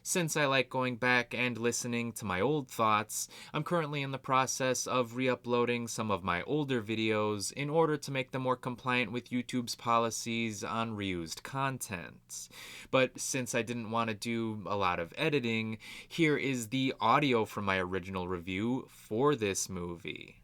Since I like going back and listening to my old thoughts, I'm currently in the process of re-uploading some of my older videos in order to make them more compliant with YouTube's policies on reused content. But since I didn't want to do a lot of editing, here is the audio from my original review for this movie.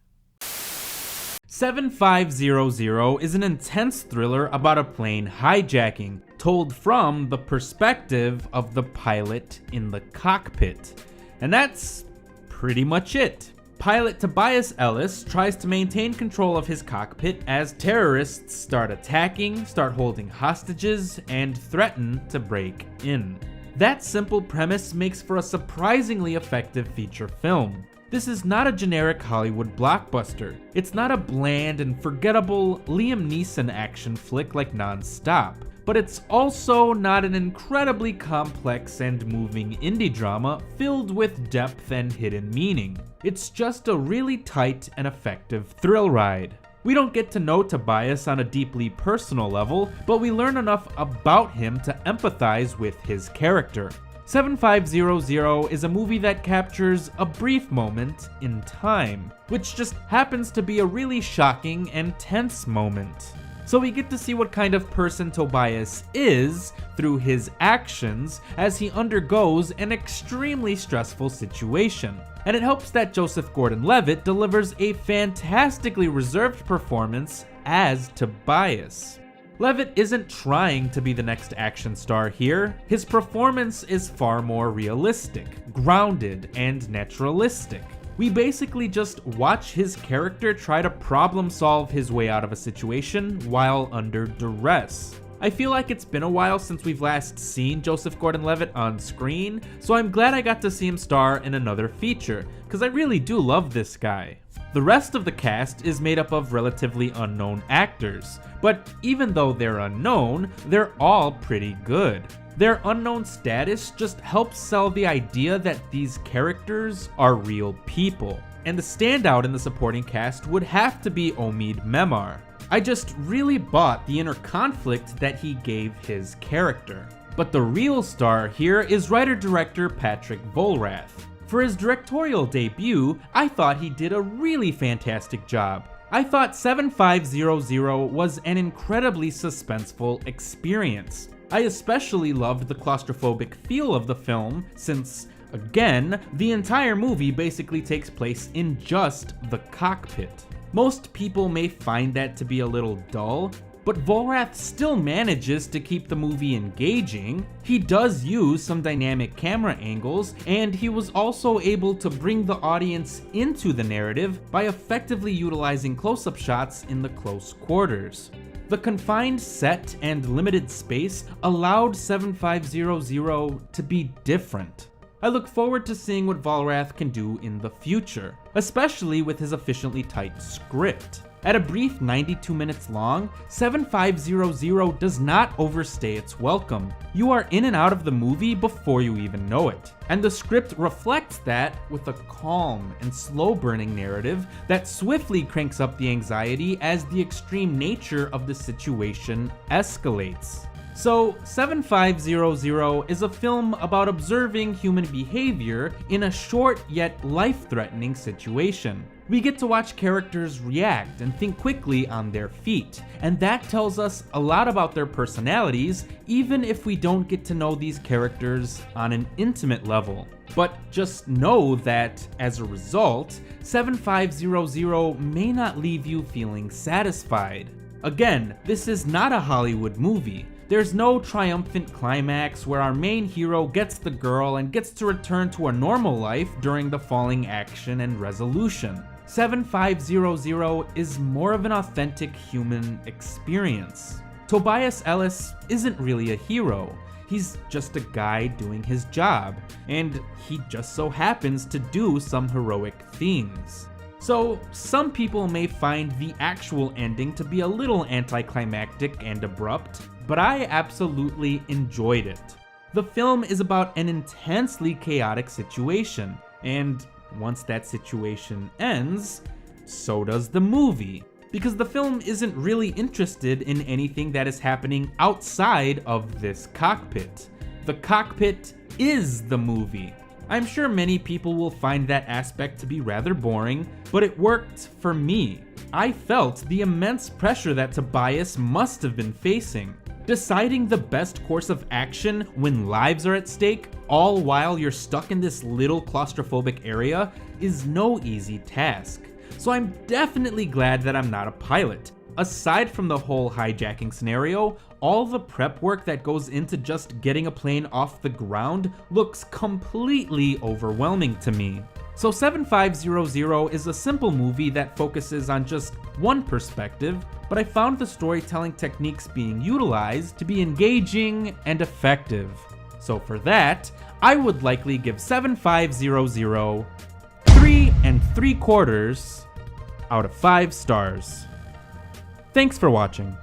7500 is an intense thriller about a plane hijacking, told from the perspective of the pilot in the cockpit. And that's pretty much it. Pilot Tobias Ellis tries to maintain control of his cockpit as terrorists start attacking, start holding hostages, and threaten to break in. That simple premise makes for a surprisingly effective feature film. This is not a generic Hollywood blockbuster. It's not a bland and forgettable Liam Neeson action flick like Non-Stop. But it's also not an incredibly complex and moving indie drama filled with depth and hidden meaning. It's just a really tight and effective thrill ride. We don't get to know Tobias on a deeply personal level, but we learn enough about him to empathize with his character. 7500 is a movie that captures a brief moment in time, which just happens to be a really shocking and tense moment. So we get to see what kind of person Tobias is through his actions as he undergoes an extremely stressful situation. And it helps that Joseph Gordon-Levitt delivers a fantastically reserved performance as Tobias. Levitt isn't trying to be the next action star here. His performance is far more realistic, grounded, and naturalistic. We basically just watch his character try to problem solve his way out of a situation while under duress. I feel like it's been a while since we've last seen Joseph Gordon-Levitt on screen, so I'm glad I got to see him star in another feature, because I really do love this guy. The rest of the cast is made up of relatively unknown actors, but even though they're unknown, they're all pretty good. Their unknown status just helps sell the idea that these characters are real people. And the standout in the supporting cast would have to be Omid Memar. I just really bought the inner conflict that he gave his character. But the real star here is writer-director Patrick Vollrath. For his directorial debut, I thought he did a really fantastic job. I thought 7500 was an incredibly suspenseful experience. I especially loved the claustrophobic feel of the film since, again, the entire movie basically takes place in just the cockpit. Most people may find that to be a little dull, but Vollrath still manages to keep the movie engaging. He does use some dynamic camera angles, and he was also able to bring the audience into the narrative by effectively utilizing close-up shots in the close quarters. The confined set and limited space allowed 7500 to be different. I look forward to seeing what Vollrath can do in the future, especially with his efficiently tight script. At a brief 92 minutes long, 7500 does not overstay its welcome. You are in and out of the movie before you even know it. And the script reflects that with a calm and slow-burning narrative that swiftly cranks up the anxiety as the extreme nature of the situation escalates. So, 7500 is a film about observing human behavior in a short yet life-threatening situation. We get to watch characters react and think quickly on their feet, and that tells us a lot about their personalities, even if we don't get to know these characters on an intimate level. But just know that, as a result, 7500 may not leave you feeling satisfied. Again, this is not a Hollywood movie. There's no triumphant climax where our main hero gets the girl and gets to return to a normal life during the falling action and resolution. 7500 is more of an authentic human experience. Tobias Ellis isn't really a hero. He's just a guy doing his job, and he just so happens to do some heroic things. So, some people may find the actual ending to be a little anticlimactic and abrupt, but I absolutely enjoyed it. The film is about an intensely chaotic situation, and once that situation ends, so does the movie. Because the film isn't really interested in anything that is happening outside of this cockpit. The cockpit is the movie. I'm sure many people will find that aspect to be rather boring, but it worked for me. I felt the immense pressure that Tobias must have been facing. Deciding the best course of action when lives are at stake, all while you're stuck in this little claustrophobic area, is no easy task. So I'm definitely glad that I'm not a pilot. Aside from the whole hijacking scenario, all the prep work that goes into just getting a plane off the ground looks completely overwhelming to me. So 7500 is a simple movie that focuses on just one perspective, but I found the storytelling techniques being utilized to be engaging and effective. So for that, I would likely give 7500 3 3/4 out of 5 stars. Thanks for watching.